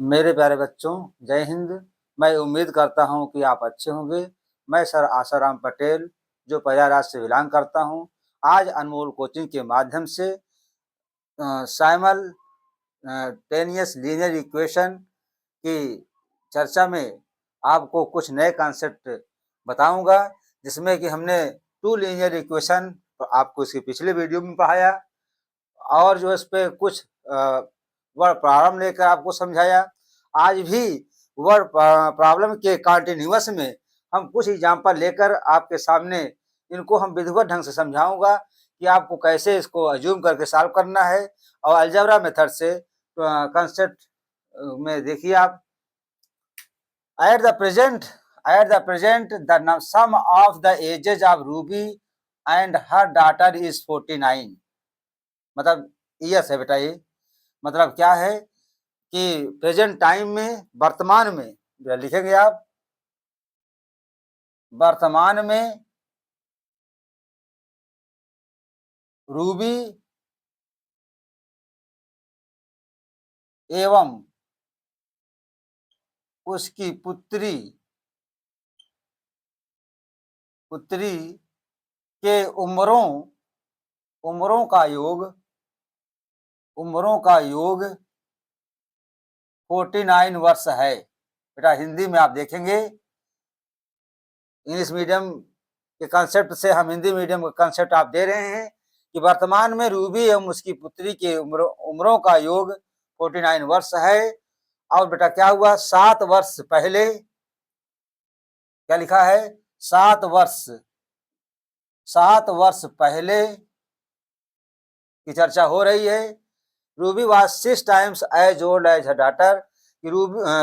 मेरे प्यारे बच्चों, जय हिंद। मैं उम्मीद करता हूँ कि आप अच्छे होंगे। मैं सर आसाराम पटेल, जो प्रयागराज से बिलोंग करता हूँ, आज अनमोल कोचिंग के माध्यम से साइमल्टेनियस लीनियर इक्वेशन की चर्चा में आपको कुछ नए कॉन्सेप्ट बताऊंगा, जिसमें कि हमने टू लीनियर इक्वेशन आपको इसके पिछले वीडियो में पढ़ाया और जो इस पे कुछ वर्ड प्रॉब्लम लेकर आपको समझाया। आज भी वर्ड प्रॉब्लम के कंटिन्यूअस में हम कुछ एग्जाम्पल लेकर आपके सामने इनको हम विधिवत ढंग से समझाऊंगा कि आपको कैसे इसको अज्यूम करके सॉल्व करना है। और अलजेब्रा मेथड से कंसेप्ट में देखिए आप, at the present the sum of the ages of Ruby and her daughter is 49। मतलब ईयर्स है बेटा। ये मतलब क्या है कि प्रेजेंट टाइम में, वर्तमान में लिखेंगे आप, वर्तमान में रूबी एवं उसकी पुत्री के उम्रों का योग 49 वर्ष है। बेटा हिंदी में आप देखेंगे, इंग्लिश मीडियम के कंसेप्ट से हम हिंदी मीडियम का कंसेप्ट आप दे रहे हैं कि वर्तमान में रूबी एवं उसकी पुत्री के उम्रों का योग 49 वर्ष है। और बेटा क्या हुआ, 7 वर्ष पहले, क्या लिखा है, 7 वर्ष पहले की चर्चा हो रही है। Ruby was 6 times age old age her daughter.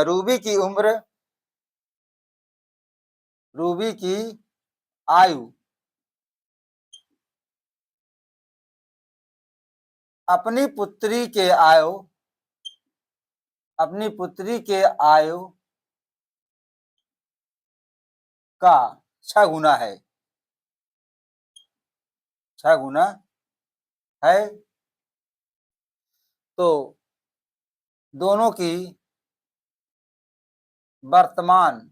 Ruby की आयु अपनी पुत्री के आयु का 6 गुना है। 6 गुना है। तो दोनों की वर्तमान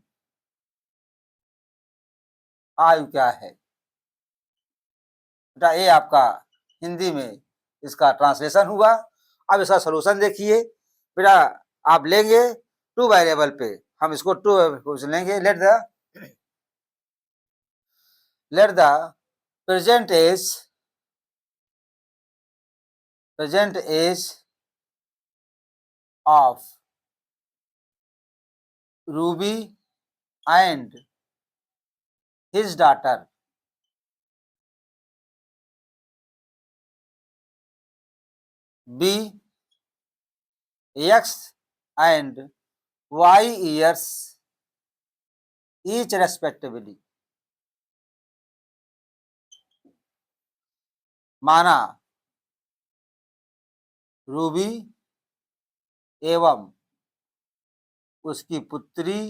आयु क्या है? बेटा ये आपका हिंदी में इसका ट्रांसलेशन हुआ। अब इसका सॉल्यूशन देखिए। बेटा आप लेंगे टू वेरिएबल पे, हम इसको टू लेंगे। Let the present age of Ruby and his daughter be x and y years each respectively. माना रूबी एवं उसकी पुत्री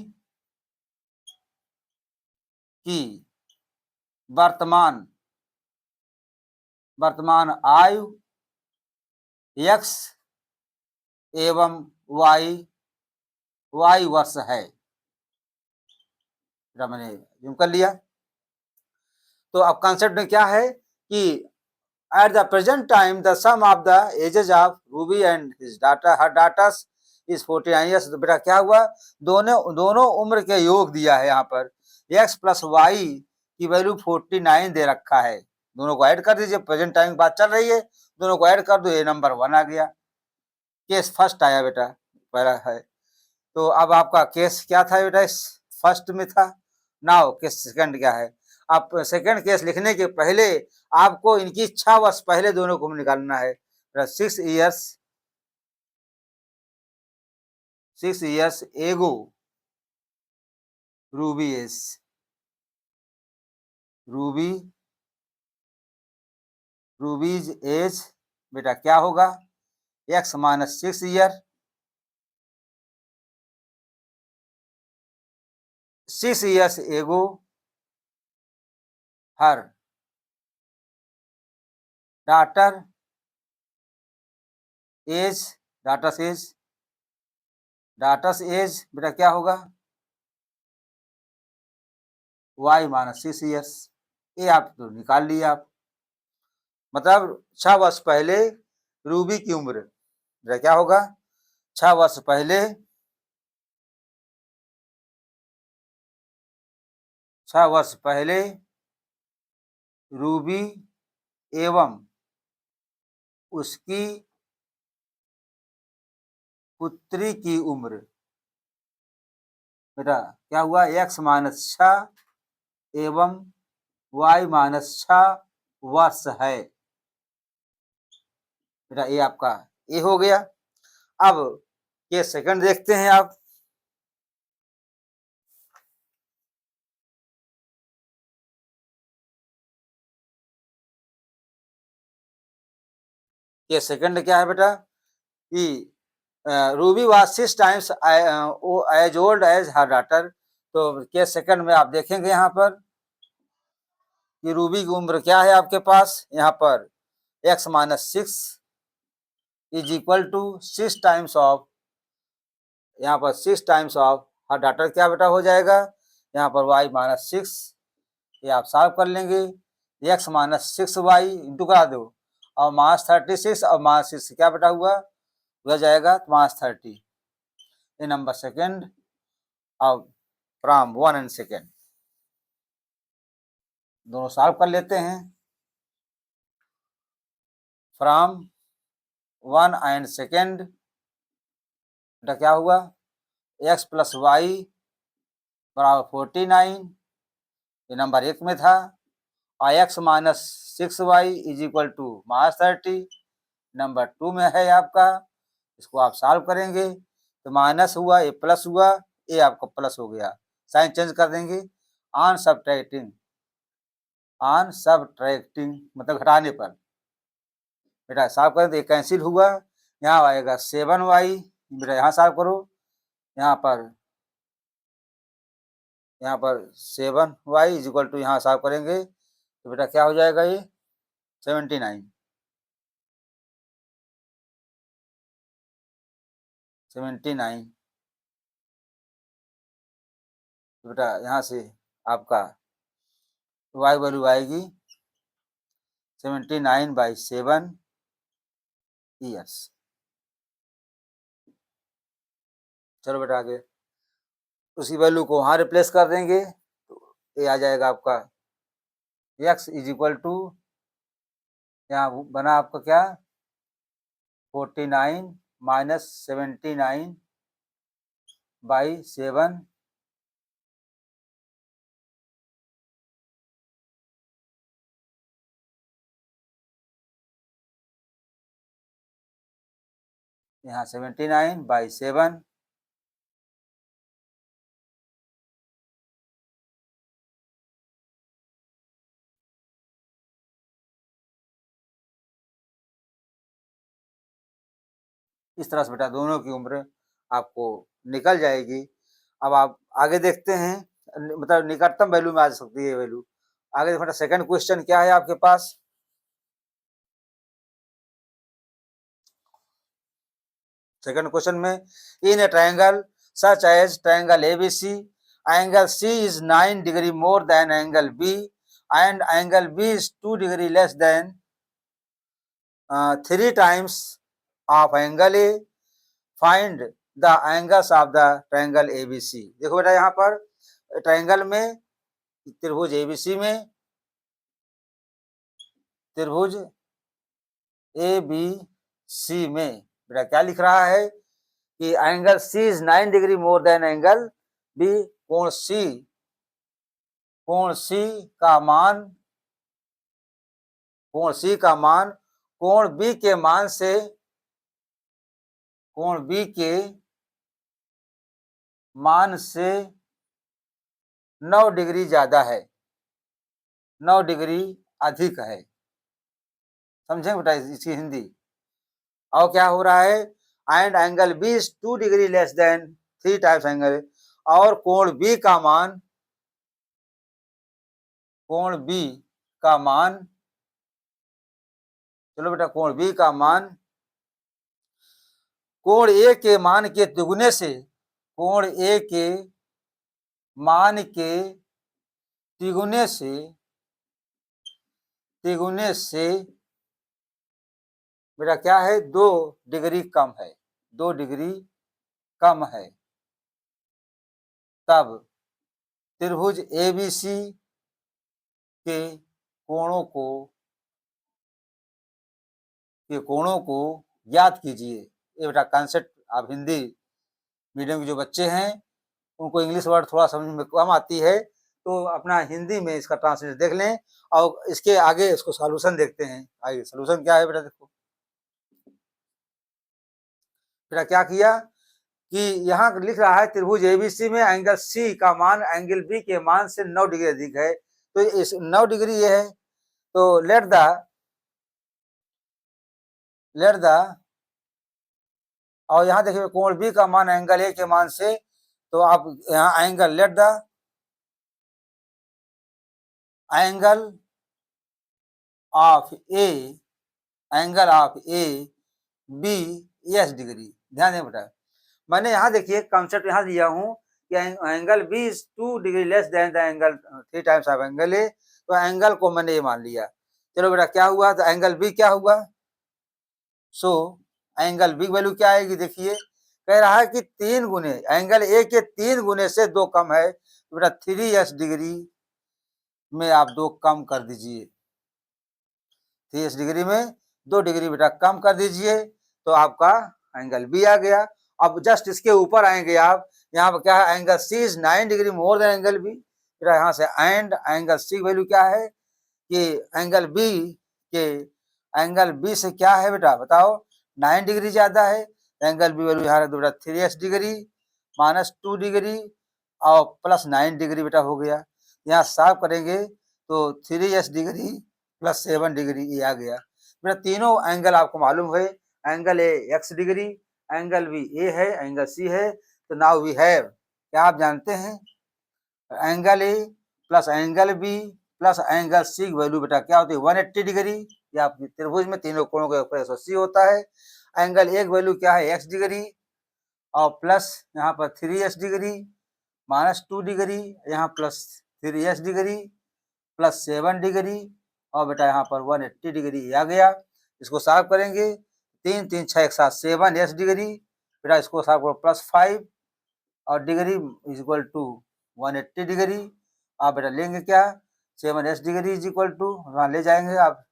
की वर्तमान आयु एक्स एवं वाई वर्ष है। मैंने जूम कर लिया। तो अब कॉन्सेप्ट में क्या है कि at the present time the sum of the ages of Ruby and his daughter her daughters is 49 years. तो बेटा क्या हुआ, दोनों उम्र के योग दिया है। यहाँ पर एक्स प्लस वाई की वैल्यू 49 दे रखा है। दोनों को ऐड कर दीजिए, प्रेजेंट टाइम की बात चल रही है, दोनों को ऐड कर दो, ये नंबर 1 आ गया। केस फर्स्ट आया बेटा, पहला है। तो अब आपका केस क्या था बेटा, इस फर्स्ट में था। नाउ केस सेकंड क्या है? आप सेकंड केस लिखने के पहले आपको इनकी 6 वर्ष पहले दोनों को निकालना है। 6 इयर्स एगो रूबीज एज बेटा क्या होगा, x minus 6 year, 6 years ago हर डॉटर एज डाटस एज बेटा क्या होगा, y माइनस सी एस। ये आप तो निकाल लिए आप, मतलब 6 वर्ष पहले रूबी की उम्र बेटा क्या होगा, 6 वर्ष पहले, 6 वर्ष पहले रूबी एवं उसकी पुत्री की उम्र बेटा क्या हुआ, x माइनस 6 एवं y माइनस 6 वर्ष है बेटा। ये आपका ये हो गया। अब ये सेकंड देखते हैं आप, ये सेकंड क्या है बेटा कि Ruby was 6 times age old age her daughter. तो केस सेकंड में आप देखेंगे यहाँ पर कि रूबी की उम्र क्या है आपके पास, यहाँ पर x minus 6 is equal to 6 times of, यहाँ पर 6 टाइम्स ऑफ हर डॉटर क्या बेटा हो जाएगा, यहाँ पर y माइनस 6, ये आप सॉल्व कर लेंगे, x माइनस 6y इंटू करा दो और माइनस 36 और माइनस 6 क्या बेटा हुआ, हो जाएगा माइनस 30। ये नंबर सेकंड अब फ्रॉम 1 एंड सेकंड दोनों सॉल्व कर लेते हैं। फ्रॉम 1 एंड सेकंड बेटा क्या हुआ, x प्लस वाई बराबर 49, ये नंबर 1 में था, और x minus 6y is equal to minus 30 number 2 में है आपका। इसको आप सॉल्व करेंगे तो माइनस हुआ, ये प्लस हुआ, ये आपका प्लस हो गया, साइन चेंज कर देंगे। ऑन सब्ट्रैक्टिंग, ऑन सब्ट्रैक्टिंग मतलब घटाने पर बेटा सॉल्व करें तो ये कैंसिल हुआ, यहाँ आएगा 7y बेटा, यहाँ सॉल्व करो, यहाँ पर 7y इज इक्वल टू, यहाँ सॉल्व करेंगे तो बेटा क्या हो जाएगा, ये 79, 79 तो बेटा यहाँ से आपका y वैल्यू आएगी 79/7 ईयर्स। चलो बेटा आगे उसी वैल्यू को वहाँ रिप्लेस कर देंगे तो ये आ जाएगा आपका x इज इक्वल टू, यहाँ बना आपका क्या 49 माइनस 79/7 यहाँ 79/7 इस तरह से बेटा दोनों की उम्र आपको निकल जाएगी। अब आप आगे देखते हैं, मतलब निकटतम वैल्यू में आ सकती है वैल्यू। आगे देखो सेकंड क्वेश्चन क्या है आपके पास, सेकंड क्वेश्चन में in a triangle such as triangle ABC angle C is 9 degree more than angle B and angle B is 2 degree less than 3 times of angle A, find the angles of the triangle ABC। देखो बेटा यहाँ पर triangle में त्रिभुज ABC में, त्रिभुज ABC में बेटा क्या लिख रहा है कि angle C is 9 degree more than angle B, कोण सी का मान, कोण सी का मान कोण बी के मान से, कोण बी के मान से 9 डिग्री ज्यादा है, 9 डिग्री अधिक है। समझेंगे बेटा इसकी हिंदी। और क्या हो रहा है, and angle B is 2 degree less than 3 times angle, और कोण बी का मान, कोण बी का मान, चलो बेटा कोण बी का मान कोण ए के मान के दुगुने से कोण ए के मान के तिगुने से बेटा क्या है, 2 डिग्री कम है, 2 डिग्री कम है, तब त्रिभुज एबीसी के कोणों को याद कीजिए। ये बेटा कॉन्सेप्ट आप हिंदी मीडियम के जो बच्चे हैं उनको इंग्लिश वर्ड थोड़ा समझ में कम आती है, तो अपना हिंदी में इसका ट्रांसलेशन देख लें और इसके आगे इसको सॉल्यूशन देखते हैं। आइए सॉल्यूशन क्या है बेटा, देखो बेटा क्या किया कि यहाँ लिख रहा है त्रिभुज एबीसी में एंगल सी का मान एंगल बी के मान से 9 डिग्री अधिक है, तो इस 9 डिग्री ये है, तो लेट द और यहाँ देखिए कोण बी का मान एंगल ए के मान से, तो आप यहाँ angle let the angle of A B S degree. ध्यान दें बेटा, मैंने यहाँ देखिए कॉन्सेप्ट यहाँ दिया हूँ कि angle B is 2 degree less than the angle 3 times of angle A, तो एंगल को मैंने ये मान लिया। चलो बेटा क्या हुआ, तो एंगल बी क्या हुआ, सो एंगल बी वैल्यू क्या आएगी, देखिए कह रहा है कि 3 गुने एंगल ए के 3 गुने से 2 कम है, तो बेटा 3s डिग्री में आप 2 कम कर दीजिए, 3s डिग्री में 2 डिग्री बेटा कम कर दीजिए, तो आपका एंगल बी आ गया। अब जस्ट इसके ऊपर आएंगे आप, यहाँ पर क्या है, angle C is 9 degree more than angle B, बेटा यहाँ से एंड एंगल सी वैल्यू क्या है कि एंगल बी से क्या है बेटा बताओ, 9 डिग्री ज्यादा है, एंगल बी वैल्यू यहाँ रख दो बेटा 3s डिग्री माइनस 2 डिग्री और प्लस 9 डिग्री बेटा हो गया। यहाँ साफ करेंगे तो 3s डिग्री प्लस 7 डिग्री ये आ गया। बेटा तीनों एंगल आपको मालूम है, angle A x degree, angle B A है, एंगल सी है, तो नाउ वी हैव, क्या आप जानते हैं, angle A plus angle B plus angle C की वैल्यू बेटा क्या होती है 180 डिग्री। या त्रिभुज में तीनों कोणों का योग 180 होता है। एंगल ए की वैल्यू क्या है x डिग्री और प्लस यहाँ पर 3s डिग्री माइनस 2 डिग्री, यहाँ plus 3s degree plus 7 degree और बेटा यहाँ पर 180 डिग्री आ गया। इसको सॉल्व करेंगे 3 3 6 एक साथ 7s डिग्री, बेटा इसको सॉल्व करो प्लस 5 और degree is equal to 180 degree. आप बेटा लेंगे क्या, 7s degree is equal to वहाँ ले जाएंगे आप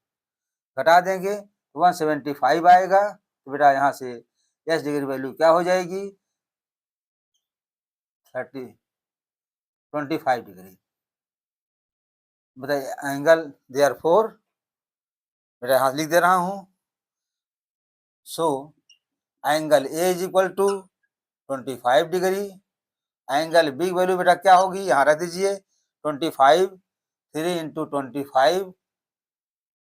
घटा देंगे 175 आएगा, तो बेटा यहाँ से s डिग्री वैल्यू क्या हो जाएगी 25 डिग्री। बताइए एंगल देयरफॉर, बेटा यहाँ लिख दे रहा हूँ, so angle A is equal to 25 degree, angle B value बेटा क्या होगी यहाँ रख दीजिए 25, 3 into 25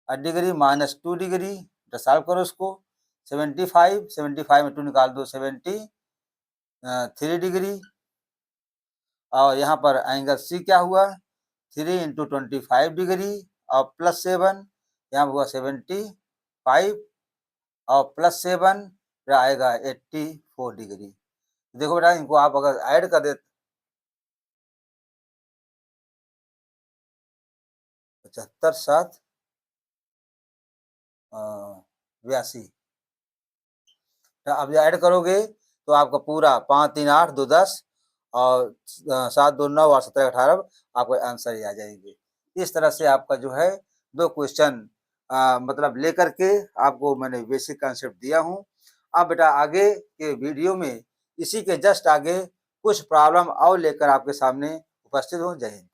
degree minus 2 degree, solve करो उसको 75 में 2 निकाल दो 73 डिग्री और यहाँ पर एंगल सी क्या हुआ 3 इंटू 25 डिग्री और प्लस 7 यहाँ हुआ 75 और प्लस 7 आएगा 84 डिग्री। देखो बेटा इनको आप अगर ऐड कर दे 75 7 82, अब ऐड करोगे तो आपका पूरा 5 3 8 2 10 और 7 2 9 और 17 18 आपको आंसर ही आ जाएंगे। इस तरह से आपका जो है 2 क्वेश्चन मतलब लेकर के आपको मैंने बेसिक कॉन्सेप्ट दिया हूँ। अब बेटा आगे के वीडियो में इसी के जस्ट आगे कुछ प्रॉब्लम और लेकर आपके सामने उपस्थित हो। जय हिंद।